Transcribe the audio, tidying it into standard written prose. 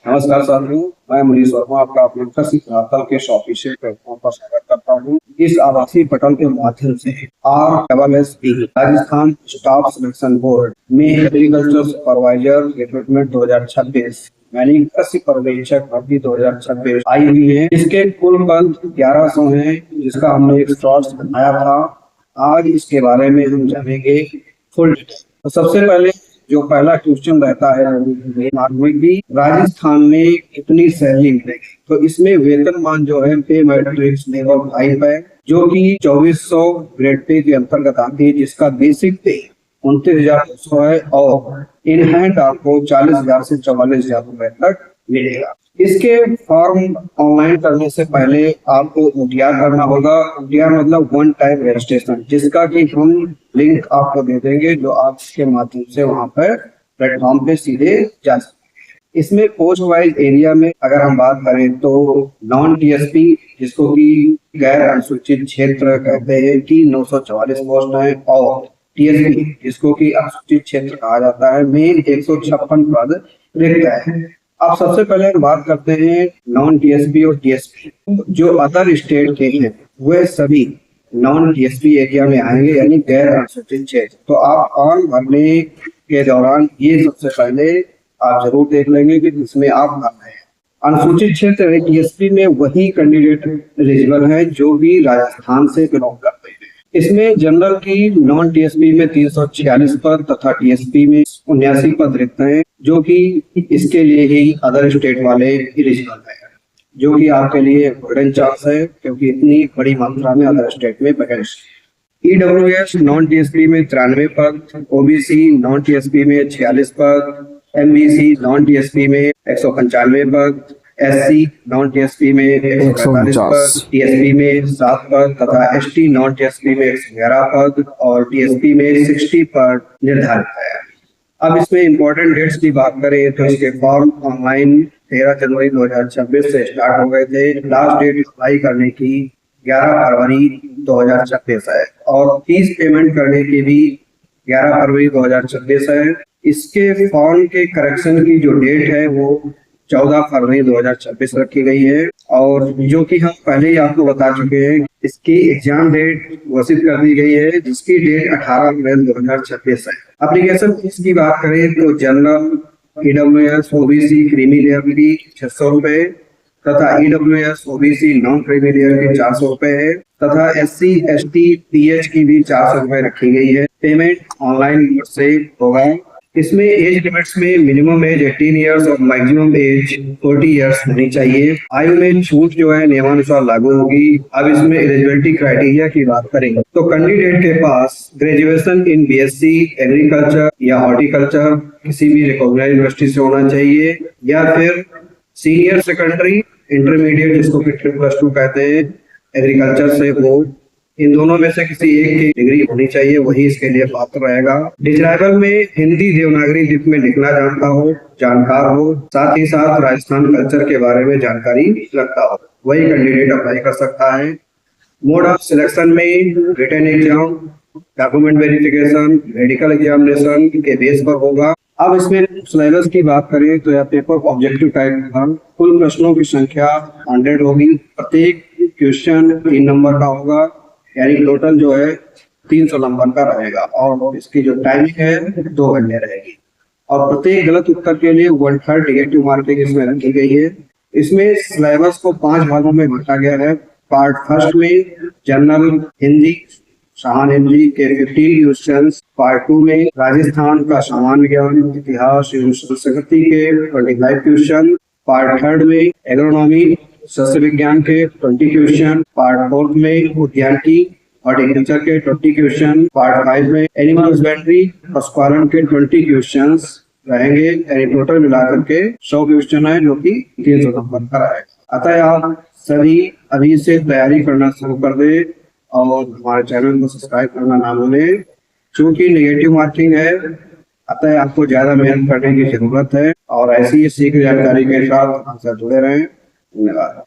नमस्कार साथियों, मैं मनीष वर्मा आपका अपने कृषि धरातल के ऑफिशियल प्लेटफॉर्म पर स्वागत करता हूँ। इस आभासी पटल के माध्यम से RSSB Rajasthan staff selection board में एग्रीकल्चर सुपरवाइजर रिक्रूटमेंट 2026 यानी कृषि पर्यवेक्षक भर्ती 2026 आई हुई है। इसके कुल पद 1100 हैं, जिसका हमने एक शॉर्ट्स बनाया था। आज इसके बारे में हम जानेंगे फुल डिटेल। तो सबसे पहले जो पहला क्वेश्चन रहता है कि राजस्थान में कितनी सैलरी मिलेगी। तो इसमें वेतनमान जो है पे मैट्रिक्स लेवल 5 है, जो कि 2400 ग्रेड पे के अंतर्गत आती है, जिसका बेसिक पे 29,200 है और इन हैंड आपको 40,000 से 44,000 रुपए तक मिलेगा। इसके फॉर्म ऑनलाइन करने से पहले आपको OTR करना होगा। OTR मतलब वन टाइम रजिस्ट्रेशन, जिसका कि हम लिंक आपको दे देंगे, जो आप इसके माध्यम से वहां पर प्लेटफॉर्म पे सीधे जा सकते। इसमें पोस्ट वाइज एरिया में अगर हम बात करें तो नॉन TSP, जिसको कि गैर अनुसूचित क्षेत्र कहते हैं, कि 944 पोस्ट है और TSP, जिसको कि अनुसूचित क्षेत्र कहा जाता है, में 156 पद रिक्त है। अब सबसे पहले बात करते हैं नॉन TSP और TSP। जो अदर स्टेट के हैं वे सभी नॉन TSP एरिया में आएंगे, यानी गैर अनुसूचित क्षेत्र। तो आप फॉर्म भरने के दौरान ये सबसे पहले आप जरूर देख लेंगे कि इसमें आप भर रहे हैं। अनुसूचित क्षेत्र TSP में वही कैंडिडेट एलिजिबल है जो भी राजस्थान से बिलोंग करते हैं। इसमें जनरल की नॉन TSP में 346 पद तथा TSP में 79 पद रिक्त हैं, जो कि इसके लिए ही अदर स्टेट वाले एलिजिबल हैं, जो कि आपके लिए गोल्डन चांस है, क्योंकि इतनी बड़ी मात्रा में अदर स्टेट में वैकेंसी। EWS नॉन TSP में 93 पद, OBC नॉन TSP में 46 पद, MBC नॉन TSP में 195 पद, SC नॉन TSP में 145 पद, TSP में 7 पद तथा ST नॉन TSP में 111 पद और TSP में 60 पद निर्धारित है। अब इसमें इम्पोर्टेंट डेट्स की बात करें तो इसके फॉर्म ऑनलाइन 13 जनवरी 2026 से स्टार्ट हो गए थे। लास्ट डेट अप्लाई करने की 11 फरवरी 2026 है और फीस पेमेंट करने की भी 11 फरवरी 2026 है। इसके फॉर्म के करेक्शन की जो डेट है वो 14 फरवरी 2026 रखी गई है, और जो कि हम पहले ही आपको बता चुके हैं, इसकी एग्जाम डेट घोषित कर दी गई है, जिसकी डेट 18 अप्रैल 2026 है। एप्लीकेशन फीस की बात करें तो general, EWS, OBC creamy layer की 600 रुपए तथा EWS, OBC non creamy layer की 400 रुपए है तथा SC, ST, PH की भी 400 रुपए रखी गई है। पेमेंट ऑनलाइन मोड से होगा। इसमें एज लिमिट्स में मिनिमम एज 18 इयर्स और मैक्सिमम एज 40 इयर्स होनी चाहिए। आयु में छूट जो है नियमानुसार लागू होगी। अब इसमें एलिजिबिलिटी क्राइटेरिया की बात करेंगे तो कैंडिडेट के पास ग्रेजुएशन इन BSc एग्रीकल्चर या हॉर्टिकल्चर किसी भी रिकॉग्नाइज्ड यूनिवर्सिटी से होना चाहिए, या फिर सीनियर सेकेंडरी इंटरमीडिएट, जिसको कि 2+2 कहते हैं, एग्रीकल्चर से हो। इन दोनों में से किसी एक की डिग्री होनी चाहिए, वही इसके लिए पात्र रहेगा। डिजिटल में हिंदी देवनागरी लिपि में लिखना जानता हो, जानकार हो, साथ ही साथ राजस्थान कल्चर के बारे में जानकारी रखता हो, वही कैंडिडेट अप्लाई कर सकता है। मोड ऑफ सिलेक्शन में written exam, document verification, medical examination के बेस पर होगा। अब इसमें सिलेबस की बात करें तो यह पेपर ऑब्जेक्टिव टाइप का, कुल प्रश्नों की संख्या 100 होगी। प्रत्येक क्वेश्चन 3 नंबर का होगा, यानी टोटल जो है 300 नंबर का रहेगा, और इसकी जो टाइमिंग है 2 घंटे रहेगी, और प्रत्येक गलत उत्तर के लिए 1/3 नेगेटिव मार्किंग इसमें रखी गई है। इसमें सिलेबस को 5 भागों में बांटा गया है। पार्ट फर्स्ट में जनरल हिंदी, सामान्य हिंदी के 15 क्वेश्चंस, पार्ट 2 में राजस्थान का सामान्य ज्ञान, इतिहास एवं संस्कृति के 25 क्वेश्चन, पार्ट थर्ड में एग्रोनॉमी, सस्य विज्ञान के 20 क्वेश्चन, पार्ट 4 में उद्यानिकी हॉर्टिकल्चर के 20 क्वेश्चन, पार्ट 5 में एनिमल हस्बेंड्री पशुपालन के 20 क्वेश्चंस रहेंगे, यानी टोटल मिलाकर के 100 क्वेश्चन है, जो कि 300 नंबर का रहेगा। अतः आप सभी अभी से तैयारी करना शुरू कर दे और हमारे चैनल को सब्सक्राइब करना ना भूलें। चूंकि नेगेटिव मार्किंग है, अतः आपको ज्यादा मेहनत करने की जरूरत है, और ऐसी ही सीख जानकारी के साथ हमसे जुड़े रहें। धन्यवाद।